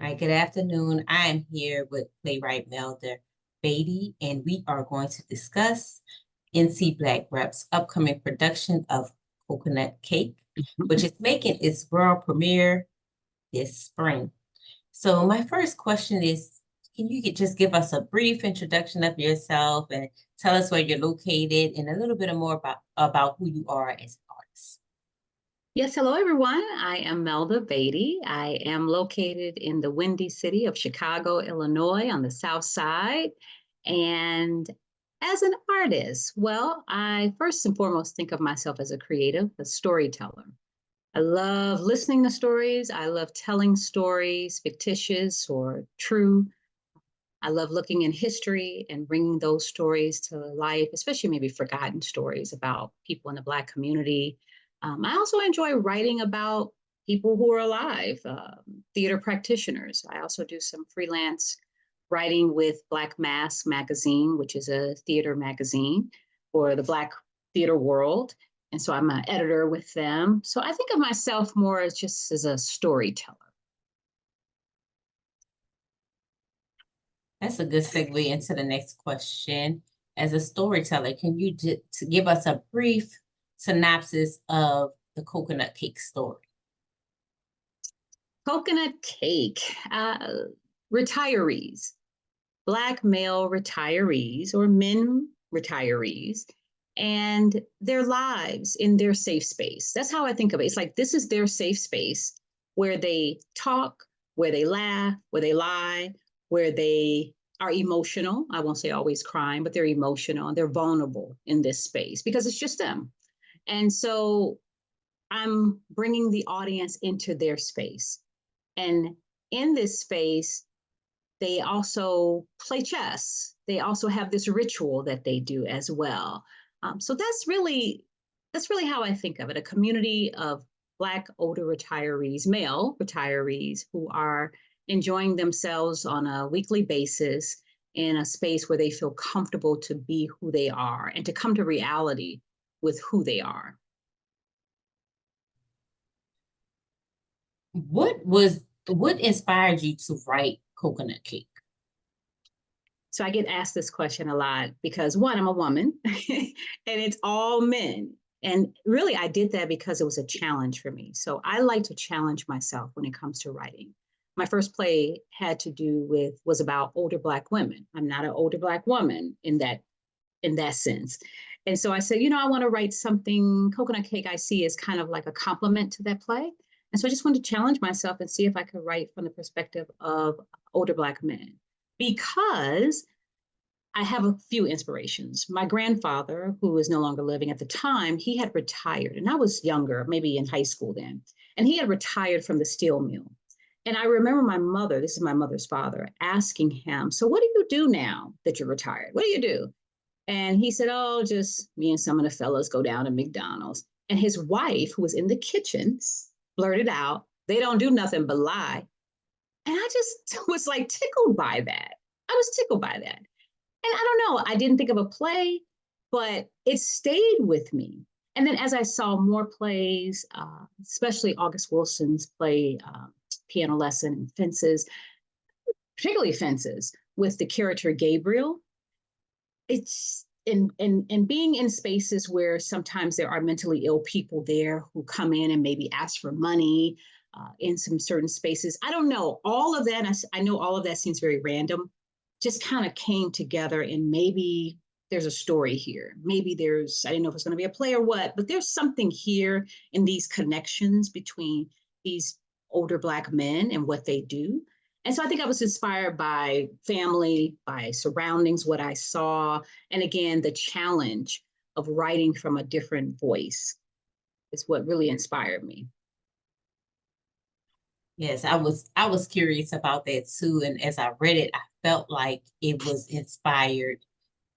Hi, good afternoon. I am here with Playwright Melda Beaty, and we are going to discuss NC Black Rep's upcoming production of Coconut Cake, which is making its world premiere this spring. So my first question is, can you just give us a brief introduction of yourself and tell us where you're located and a little bit more about who you are as an artist? Yes, hello everyone. I am Melda Beaty. I am located in the windy city of Chicago, Illinois, on the South Side. And as an artist, well, I first and foremost think of myself as a creative, a storyteller. I love listening to stories. I love telling stories, fictitious or true. I love looking in history and bringing those stories to life, especially maybe forgotten stories about people in the Black community. I also enjoy writing about people who are alive, theater practitioners. I also do some freelance writing with Black Mass Magazine, which is a theater magazine for the Black theater world. And so I'm an editor with them. So I think of myself more as just as a storyteller. That's a good segue into the next question. As a storyteller, can you give us a brief synopsis of the Coconut Cake story? Coconut Cake, retirees, Black male retirees or men retirees, and their lives in their safe space. That's how I think of it. It's like this is their safe space where they talk, where they laugh, where they lie, where they are emotional. I won't say always crying, but they're emotional and they're vulnerable in this space because it's just them. And so I'm bringing the audience into their space. And in this space, they also play chess. They also have this ritual that they do as well. So that's really how I think of it, a community of Black older retirees, male retirees who are enjoying themselves on a weekly basis in a space where they feel comfortable to be who they are and to come to reality with who they are. What inspired you to write Coconut Cake? So I get asked this question a lot because one, I'm a woman and it's all men. And really, I did that because it was a challenge for me. So I like to challenge myself when it comes to writing. My first play was about older Black women. I'm not an older Black woman in that sense. And so I said, I want to write something. Coconut Cake I see as kind of like a complement to that play. And so I just wanted to challenge myself and see if I could write from the perspective of older Black men, because I have a few inspirations. My grandfather, who is no longer living at the time, he had retired, and I was younger, maybe in high school then, and he had retired from the steel mill. And I remember my mother, this is my mother's father, asking him, so what do you do now that you're retired? What do you do? And he said, oh, just me and some of the fellas go down to McDonald's. And his wife, who was in the kitchen, blurted out, they don't do nothing but lie. And I just was like tickled by that. I was tickled by that. And I don't know, I didn't think of a play, but it stayed with me. And then as I saw more plays, especially August Wilson's play, Piano Lesson and Fences, particularly Fences, with the character Gabriel, it's and being in spaces where sometimes there are mentally ill people there who come in and maybe ask for money in some certain spaces. I don't know. All of that, I know all of that seems very random, just kind of came together, and maybe there's a story here. Maybe I didn't know if it's going to be a play or what, but there's something here in these connections between these older Black men and what they do. And so I think I was inspired by family, by surroundings, what I saw, and again, the challenge of writing from a different voice is what really inspired me. Yes, I was curious about that too. And as I read it, I felt like it was inspired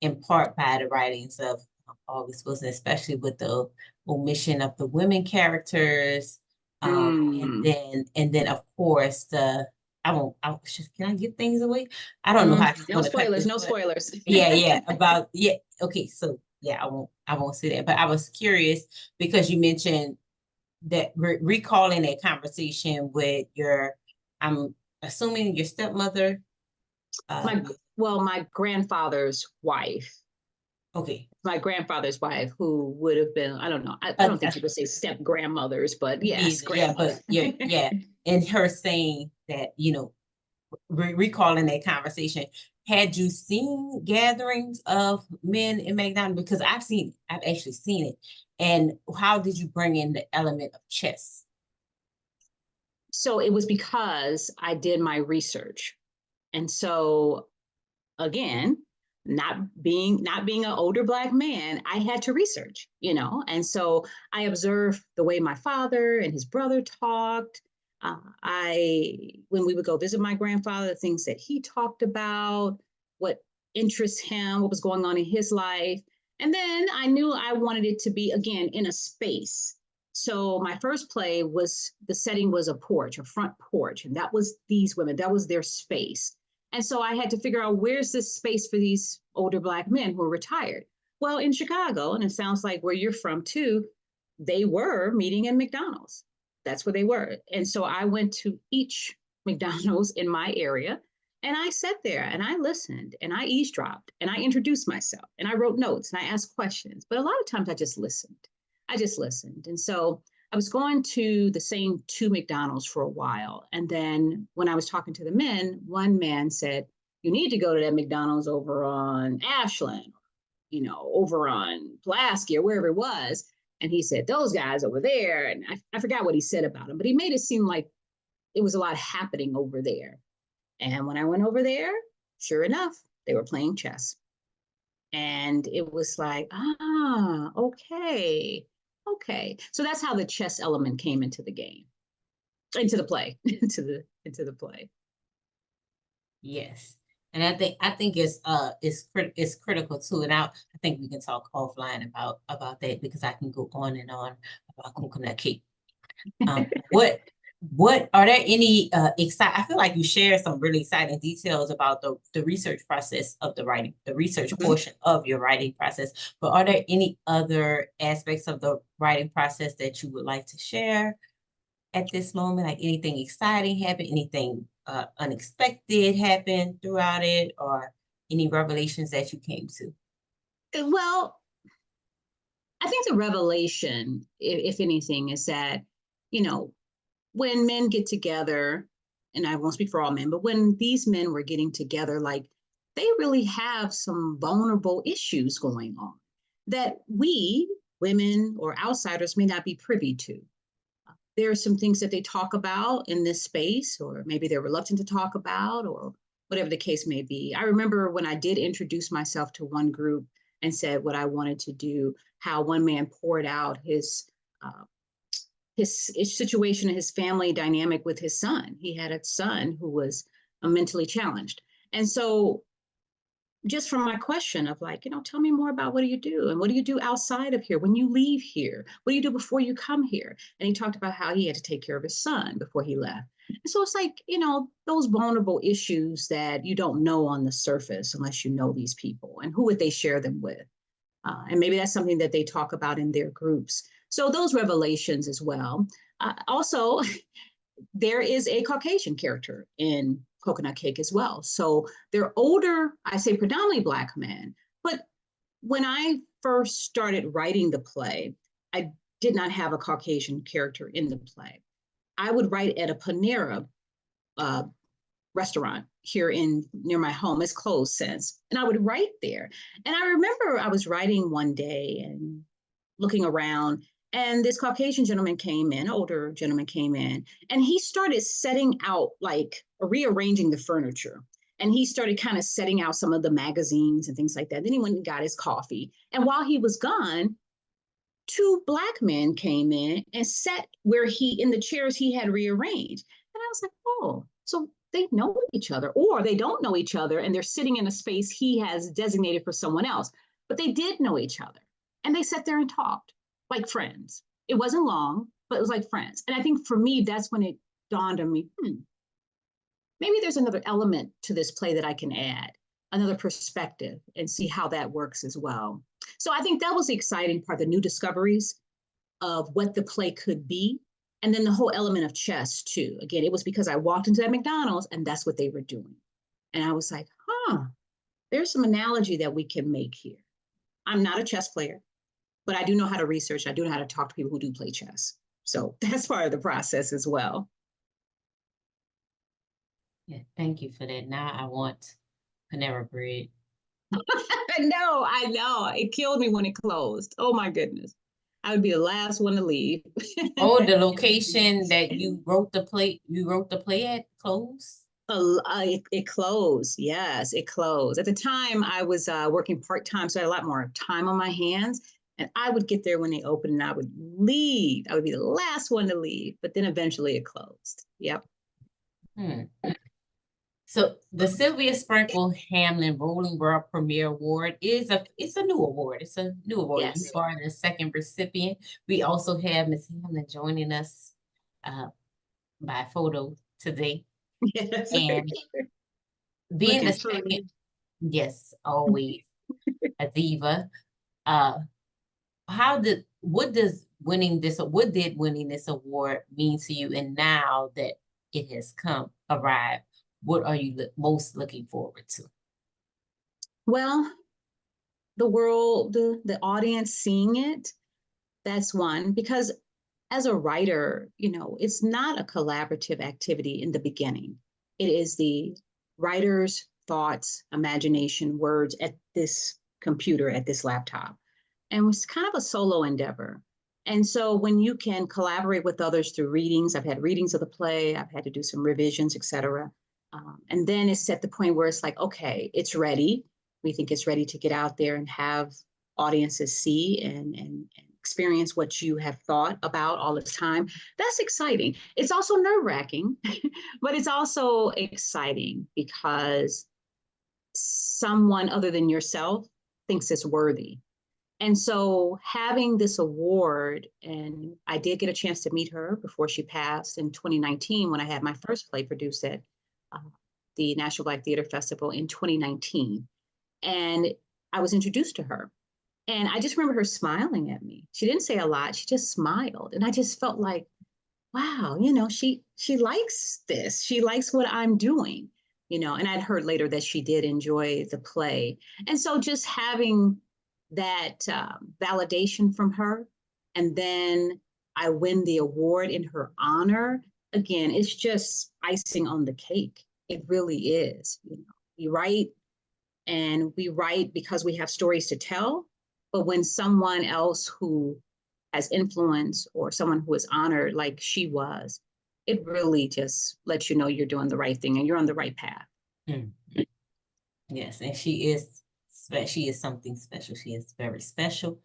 in part by the writings of August Wilson, especially with the omission of the women characters. And then of course can I give things away? I don't know how to no spoilers, no spoilers. Okay, so yeah, I won't say that, but I was curious because you mentioned that recalling that conversation with your, I'm assuming your stepmother. My grandfather's wife. Okay. My grandfather's wife, who would have been, I don't know, I don't think you would say step grandmothers, but yes, yeah, but yeah, and her saying that, recalling that conversation, had you seen gatherings of men in McDonald's? Because I've actually seen it. And how did you bring in the element of chess? So it was because I did my research. And so again, not being an older Black man, I had to research, and so I observed the way my father and his brother talked. When we would go visit my grandfather, the things that he talked about, what interests him, what was going on in his life. And then I knew I wanted it to be, again, in a space. So my first play the setting was a porch, a front porch, and that was these women, that was their space. And so I had to figure out, where's this space for these older Black men who are retired? Well, in Chicago, and it sounds like where you're from too, they were meeting in McDonald's. That's where they were. And so I went to each McDonald's in my area, and I sat there and I listened and I eavesdropped and I introduced myself and I wrote notes and I asked questions. But a lot of times I just listened. And so I was going to the same two McDonald's for a while. And then when I was talking to the men, one man said, you need to go to that McDonald's over on Ashland, over on Pulaski or wherever it was. And he said, those guys over there. And I forgot what he said about them, but he made it seem like it was a lot happening over there. And when I went over there, sure enough, they were playing chess. And it was like, okay. So that's how the chess element came into the game, into the play, into the play. Yes. And I think it's critical too. And I think we can talk offline about that, because I can go on and on about coconut cake. What are there any I feel like you share some really exciting details about the research process of the writing, the research portion of your writing process. But are there any other aspects of the writing process that you would like to share at this moment? Like anything exciting happened, anything unexpected happened throughout it, or any revelations that you came to? Well, I think the revelation, if anything, is that, when men get together, and I won't speak for all men, but when these men were getting together, like, they really have some vulnerable issues going on that we, women or outsiders, may not be privy to. There are some things that they talk about in this space, or maybe they're reluctant to talk about, or whatever the case may be. I remember when I did introduce myself to one group and said what I wanted to do, how one man poured out his situation, his family dynamic with his son. He had a son who was mentally challenged. And so just from my question of like, tell me more about what do you do? And what do you do outside of here? When you leave here, what do you do before you come here? And he talked about how he had to take care of his son before he left. And so it's like, those vulnerable issues that you don't know on the surface unless you know these people, and who would they share them with? And maybe that's something that they talk about in their groups. So those revelations as well. Also, there is a Caucasian character in Coconut Cake as well. So they're older, I say predominantly Black men. But when I first started writing the play, I did not have a Caucasian character in the play. I would write at a Panera restaurant here near my home. It's closed since. And I would write there. And I remember I was writing one day and looking around, and this Caucasian gentleman came in, older gentleman came in, and he started setting out, like, rearranging the furniture. And he started kind of setting out some of the magazines and things like that. Then he went and got his coffee. And while he was gone, two Black men came in and sat in the chairs he had rearranged. And I was like, oh, so they know each other, or they don't know each other, and they're sitting in a space he has designated for someone else. But they did know each other. And they sat there and talked like friends. It wasn't long, but it was like friends. And I think for me, that's when it dawned on me, maybe there's another element to this play that I can add, another perspective, and see how that works as well. So I think that was the exciting part, the new discoveries of what the play could be. And then the whole element of chess too. Again, it was because I walked into that McDonald's and that's what they were doing. And I was like, there's some analogy that we can make here. I'm not a chess player, but I do know how to research. I do know how to talk to people who do play chess. So that's part of the process as well. Yeah, thank you for that. Now I want Panera Bread. No, I know. It killed me when it closed. Oh my goodness. I would be the last one to leave. Oh, the location that you wrote the play at closed? It closed. Yes, it closed. At the time, I was working part-time, so I had a lot more time on my hands. And I would get there when they opened and I would leave. I would be the last one to leave, but then eventually it closed. Yep. So the Sylvia Sprinkle-Hamlin Rolling World Premiere Award it's a new award. It's a new award. Yes. You are the second recipient. We also have Ms. Hamlin joining us by photo today. Yes. And being the second, yes, always a diva. What did winning this award mean to you? And now that it has arrived, what are you most looking forward to? Well, the world, the audience seeing it, that's one. Because as a writer, it's not a collaborative activity in the beginning. It is the writer's thoughts, imagination, words at this computer, at this laptop. And it's kind of a solo endeavor. And so when you can collaborate with others through readings, I've had readings of the play, I've had to do some revisions, etc. And then it's at the point where it's like, okay, it's ready. We think it's ready to get out there and have audiences see and experience what you have thought about all this time. That's exciting. It's also nerve-wracking, but it's also exciting because someone other than yourself thinks it's worthy. And so having this award, and I did get a chance to meet her before she passed in 2019 when I had my first play produced at the National Black Theater Festival in 2019. And I was introduced to her. And I just remember her smiling at me. She didn't say a lot. She just smiled. And I just felt like, wow, she likes this. She likes what I'm doing, and I'd heard later that she did enjoy the play. And so just having that validation from her, and then I win the award in her honor, again, it's just icing on the cake. It really is. We write because we have stories to tell. But when someone else who has influence or someone who is honored like she was, it really just lets you know you're doing the right thing and you're on the right path. Mm-hmm. Yes, and she is something special. She is very special,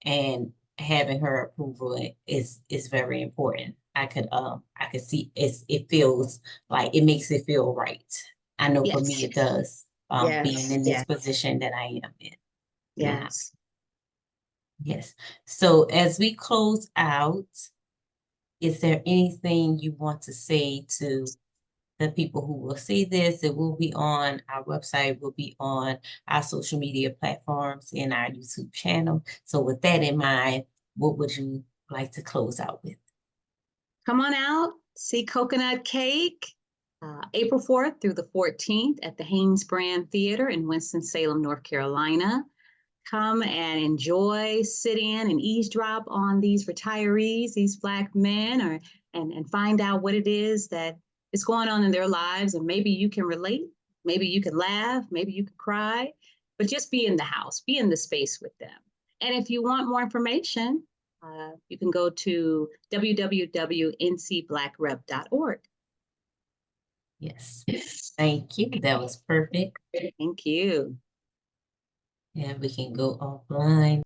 and having her approval is very important. I could see it feels like it makes it feel right. I know for me it does. Being in this position that I am in. Yes. Yes. So as we close out, is there anything you want to say to the people who will see this? It will be on our website, will be on our social media platforms, and our YouTube channel. So with that in mind, what would you like to close out with? Come on out, see Coconut Cake, April 4th through the 14th at the Hanesbrands Theatre in Winston-Salem, North Carolina. Come and enjoy, sit in and eavesdrop on these retirees, these Black men, and find out what it is that is going on in their lives. And maybe you can relate, maybe you can laugh, maybe you can cry, but just be in the house, be in the space with them. And if you want more information, you can go to www.ncblackrep.org. Yes, thank you. That was perfect. Thank you. Yeah, we can go offline.